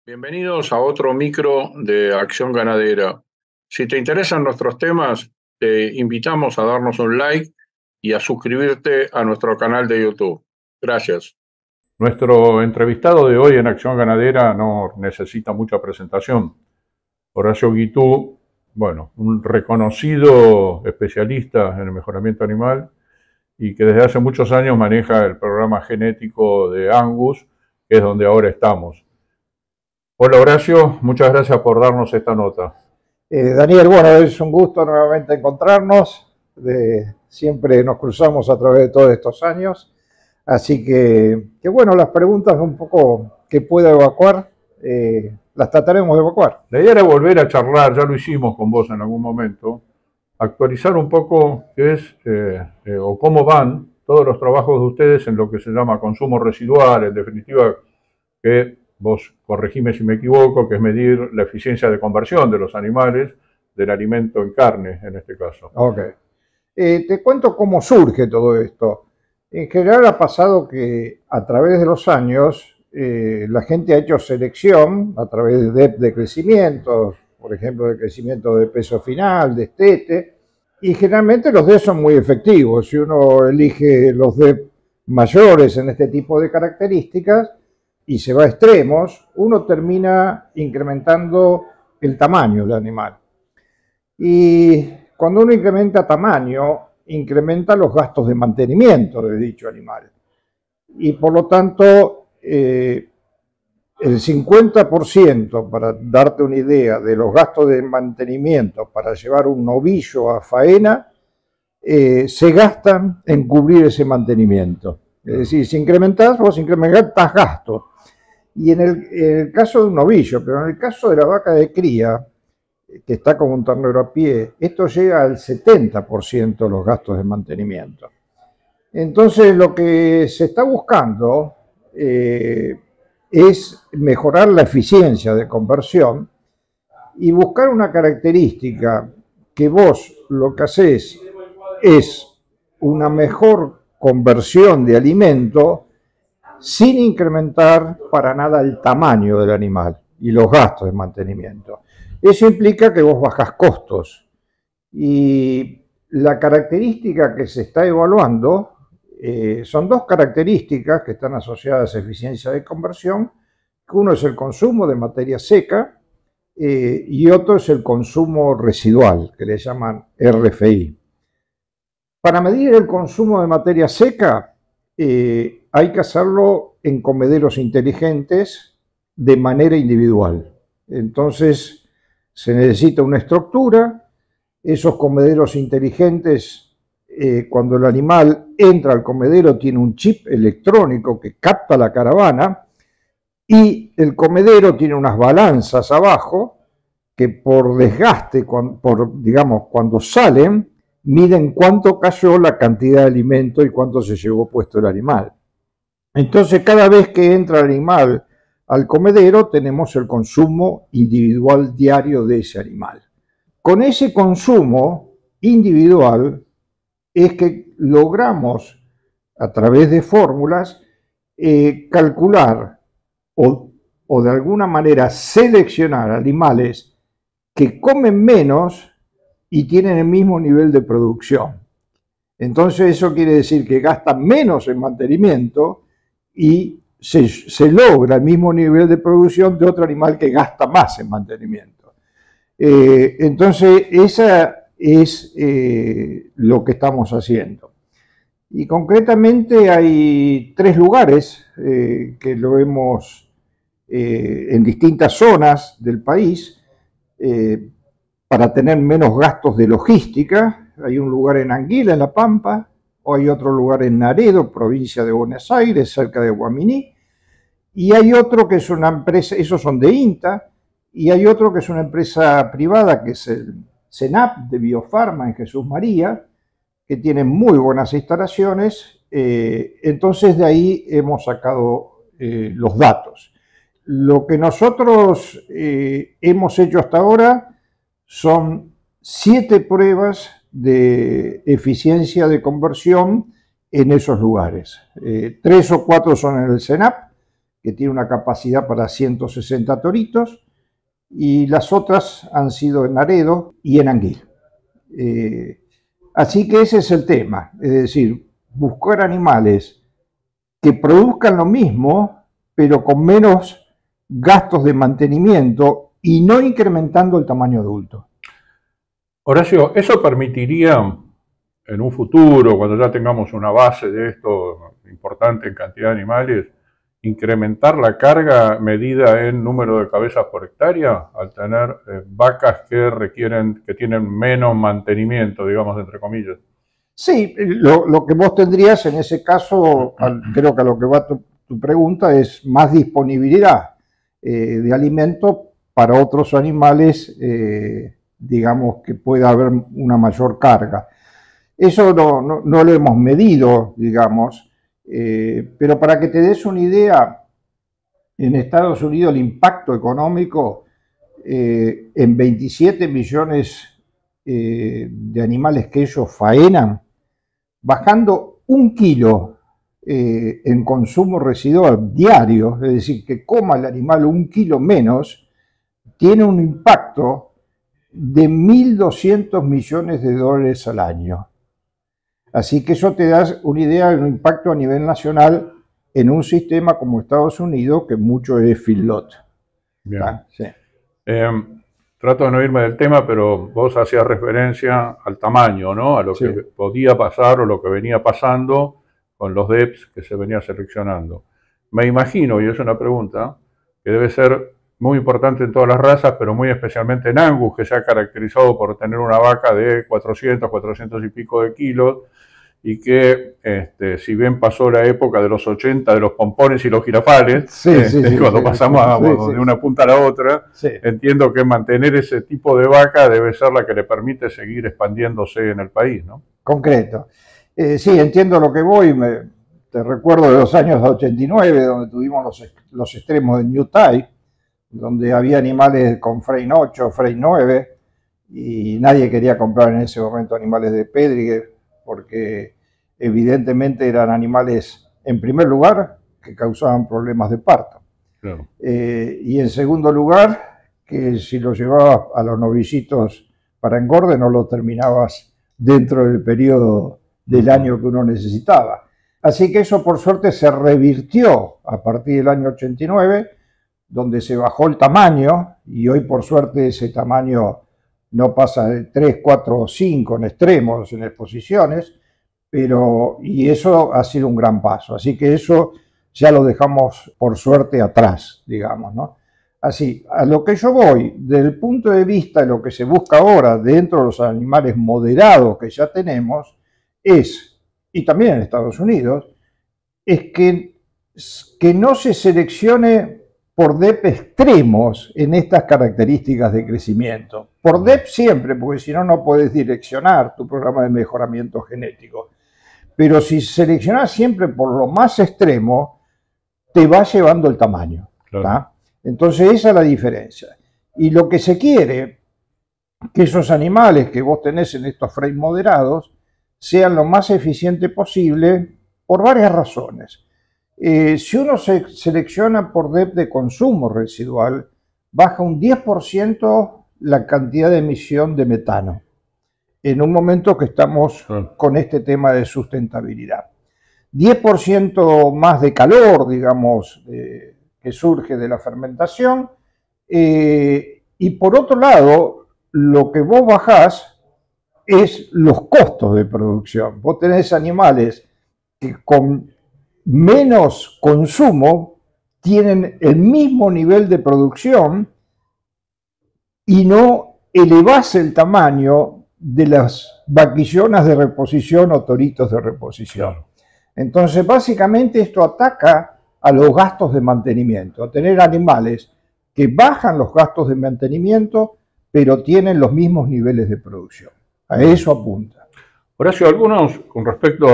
Bienvenidos a otro micro de Acción Ganadera. Si te interesan nuestros temas, te invitamos a darnos un like y a suscribirte a nuestro canal de YouTube. Gracias. Nuestro entrevistado de hoy en Acción Ganadera no necesita mucha presentación. Horacio Guitú, un reconocido especialista en el mejoramiento animal y que desde hace muchos años maneja el programa genético de Angus, que es donde ahora estamos. Hola Horacio, muchas gracias por darnos esta nota. Daniel, es un gusto nuevamente encontrarnos. Siempre nos cruzamos a través de todos estos años. Así que las preguntas un poco que pueda evacuar, las trataremos de evacuar. La idea era volver a charlar, ya lo hicimos con vos en algún momento, actualizar un poco qué es o cómo van todos los trabajos de ustedes en lo que se llama consumo residual, en definitiva, que vos corregime si me equivoco, que es medir la eficiencia de conversión de los animales del alimento en carne, en este caso. Ok. Te cuento cómo surge todo esto. En general ha pasado que a través de los años la gente ha hecho selección a través de DEP de crecimiento, por ejemplo, de crecimiento de peso final, de destete, y generalmente los DEP son muy efectivos. Si uno elige los DEP mayores en este tipo de características, y se va a extremos, uno termina incrementando el tamaño del animal. Y cuando uno incrementa tamaño, incrementa los gastos de mantenimiento de dicho animal. Y por lo tanto, el 50%, para darte una idea, de los gastos de mantenimiento para llevar un novillo a faena, se gastan en cubrir ese mantenimiento. Es decir, si incrementás, vos incrementás gastos. Y en el caso de un novillo, pero en el caso de la vaca de cría, que está como un ternero a pie, esto llega al 70% de los gastos de mantenimiento. Entonces, lo que se está buscando es mejorar la eficiencia de conversión y buscar una característica que vos lo que hacés es una mejor conversión de alimento sin incrementar para nada el tamaño del animal y los gastos de mantenimiento. Eso implica que vos bajás costos. Y la característica que se está evaluando son dos características que están asociadas a eficiencia de conversión. Uno es el consumo de materia seca y otro es el consumo residual, que le llaman RFI. Para medir el consumo de materia seca, hay que hacerlo en comederos inteligentes de manera individual. Entonces se necesita una estructura. Esos comederos inteligentes, cuando el animal entra al comedero, tiene un chip electrónico que capta la caravana y el comedero tiene unas balanzas abajo que por desgaste, cuando salen, miden cuánto cayó la cantidad de alimento y cuánto se llevó puesto el animal. Entonces, cada vez que entra el animal al comedero, tenemos el consumo individual diario de ese animal. Con ese consumo individual es que logramos, a través de fórmulas, calcular o de alguna manera seleccionar animales que comen menos y tienen el mismo nivel de producción. Entonces eso quiere decir que gastan menos en mantenimiento y se logra el mismo nivel de producción de otro animal que gasta más en mantenimiento. Entonces esa es lo que estamos haciendo. Y concretamente hay 3 lugares que lo hemos en distintas zonas del país para tener menos gastos de logística. Hay un lugar en Anguila, en La Pampa, o hay otro lugar en Naredo, provincia de Buenos Aires, cerca de Guaminí, y hay otro que es una empresa, esos son de INTA, y hay otro que es una empresa privada, que es el CENAP de Biofarma en Jesús María, que tiene muy buenas instalaciones. Entonces de ahí hemos sacado los datos. Lo que nosotros hemos hecho hasta ahora son 7 pruebas de eficiencia de conversión en esos lugares. 3 o 4 son en el CENAP, que tiene una capacidad para 160 toritos, y las otras han sido en Aredo y en Anguil. Así que ese es el tema, es decir, buscar animales que produzcan lo mismo, pero con menos gastos de mantenimiento y no incrementando el tamaño adulto. Horacio, ¿eso permitiría en un futuro, cuando ya tengamos una base de esto importante en cantidad de animales, incrementar la carga medida en número de cabezas por hectárea al tener vacas que tienen menos mantenimiento, digamos, entre comillas? Sí, lo que vos tendrías en ese caso, creo que a lo que va tu pregunta, es más disponibilidad de alimento para otros animales, digamos, que pueda haber una mayor carga. Eso no lo hemos medido, digamos, pero para que te des una idea, en Estados Unidos el impacto económico en 27 millones de animales que ellos faenan, bajando 1 kilo en consumo residual diario, es decir, que coma el animal 1 kilo menos, tiene un impacto de 1.200 millones de dólares al año. Así que eso te da una idea de un impacto a nivel nacional en un sistema como Estados Unidos, que mucho es feedlot. Bien. Sí. Trato de no irme del tema, pero vos hacías referencia al tamaño, ¿no? A lo que podía pasar o lo que venía pasando con los DEPs que se venía seleccionando. Me imagino, y es una pregunta, que debe ser muy importante en todas las razas, pero muy especialmente en Angus, que se ha caracterizado por tener una vaca de 400 y pico de kilos, y que si bien pasó la época de los 80 de los pompones y los jirafales, cuando pasamos de una punta a la otra, entiendo que mantener ese tipo de vaca debe ser la que le permite seguir expandiéndose en el país, ¿no? Concreto. Sí, entiendo lo que voy. Te recuerdo de los años 89, donde tuvimos los extremos de New Type, donde había animales con frame 8, frame 9, y nadie quería comprar en ese momento animales de Pedrigue, porque evidentemente eran animales, en primer lugar, que causaban problemas de parto. Claro. Y en segundo lugar, que si los llevabas a los novicitos para engorde, no lo terminabas dentro del periodo del año que uno necesitaba. Así que eso, por suerte, se revirtió a partir del año 89, donde se bajó el tamaño, y hoy, por suerte, ese tamaño no pasa de 3, 4 o 5 en extremos, en exposiciones, y eso ha sido un gran paso. Así que eso ya lo dejamos, por suerte, atrás, digamos, ¿no? Así, a lo que yo voy, desde el punto de vista de lo que se busca ahora dentro de los animales moderados que ya tenemos, y también en Estados Unidos, es que no se seleccione por DEP extremos en estas características de crecimiento. Por DEP siempre, porque si no, no puedes direccionar tu programa de mejoramiento genético. Pero si seleccionas siempre por lo más extremo, te va llevando el tamaño. Claro. Entonces esa es la diferencia. Y lo que se quiere, que esos animales que vos tenés en estos frames moderados sean lo más eficiente posible por varias razones. Si uno se selecciona por DEP de consumo residual, baja un 10% la cantidad de emisión de metano, en un momento que estamos con este tema de sustentabilidad. 10% más de calor, digamos, que surge de la fermentación, y por otro lado, lo que vos bajás es los costos de producción. Vos tenés animales que con menos consumo tienen el mismo nivel de producción y no elevás el tamaño de las vaquillonas de reposición o toritos de reposición. Entonces, básicamente esto ataca a los gastos de mantenimiento, a tener animales que bajan los gastos de mantenimiento, pero tienen los mismos niveles de producción. A eso apunta. Horacio, algunos con respecto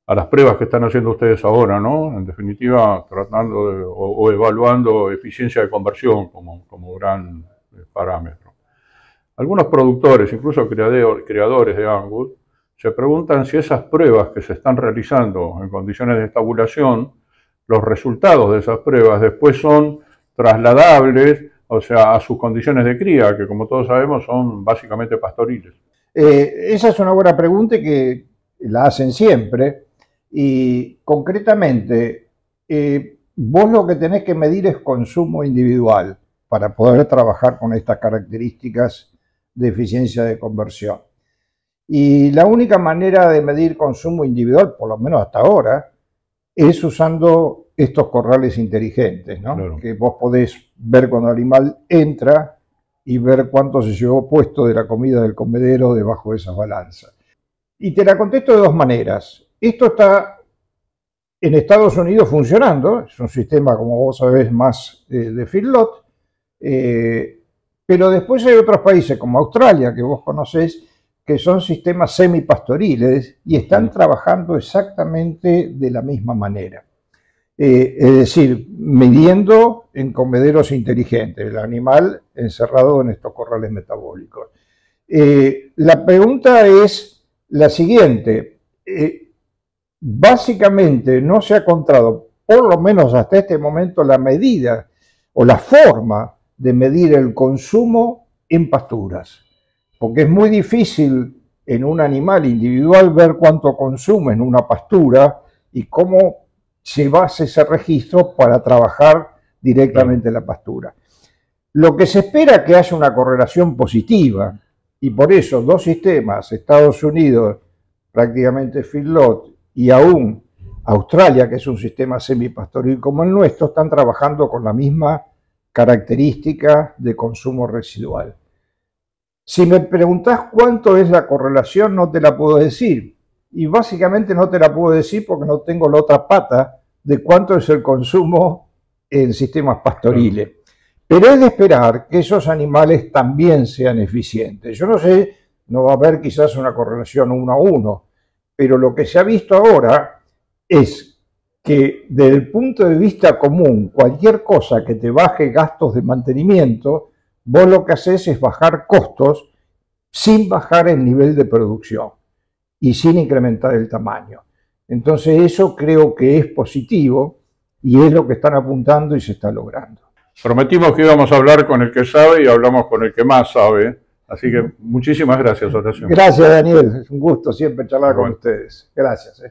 a las pruebas que están haciendo ustedes ahora, ¿no? En definitiva, tratando o evaluando eficiencia de conversión como gran parámetro. Algunos productores, incluso criadores de Angus, se preguntan si esas pruebas que se están realizando en condiciones de estabulación los resultados de esas pruebas después son trasladables, o sea, a sus condiciones de cría, que como todos sabemos son básicamente pastoriles. Esa es una buena pregunta que la hacen siempre, y concretamente vos lo que tenés que medir es consumo individual para poder trabajar con estas características de eficiencia de conversión. Y la única manera de medir consumo individual, por lo menos hasta ahora, es usando estos corrales inteligentes, ¿no? Claro. Que vos podés ver cuando el animal entra y ver cuánto se llevó puesto de la comida del comedero debajo de esas balanzas. Y te la contesto de dos maneras. Esto está en Estados Unidos funcionando, es un sistema, como vos sabés, más de feedlot, pero después hay otros países como Australia, que vos conocés, que son sistemas semipastoriles y están trabajando exactamente de la misma manera. Es decir, midiendo en comederos inteligentes, el animal encerrado en estos corrales metabólicos. La pregunta es la siguiente. Básicamente no se ha encontrado, por lo menos hasta este momento, la medida o la forma de medir el consumo en pasturas. Porque es muy difícil en un animal individual ver cuánto consume en una pastura y cómo se basa ese registro para trabajar directamente en la pastura. Lo que se espera es que haya una correlación positiva, y por eso dos sistemas, Estados Unidos prácticamente feedlot y aún Australia, que es un sistema semipastoril como el nuestro, están trabajando con la misma característica de consumo residual. Si me preguntás cuánto es la correlación, no te la puedo decir. Y básicamente no te la puedo decir porque no tengo la otra pata de cuánto es el consumo en sistemas pastoriles. Pero es de esperar que esos animales también sean eficientes. Yo no sé, no va a haber quizás una correlación 1 a 1, pero lo que se ha visto ahora es que desde el punto de vista común, cualquier cosa que te baje gastos de mantenimiento, vos lo que haces es bajar costos sin bajar el nivel de producción y sin incrementar el tamaño. Entonces eso creo que es positivo y es lo que están apuntando y se está logrando. Prometimos que íbamos a hablar con el que sabe y hablamos con el que más sabe. Así que muchísimas gracias, Horacio. Gracias, Daniel. Es un gusto siempre charlar con ustedes. Gracias.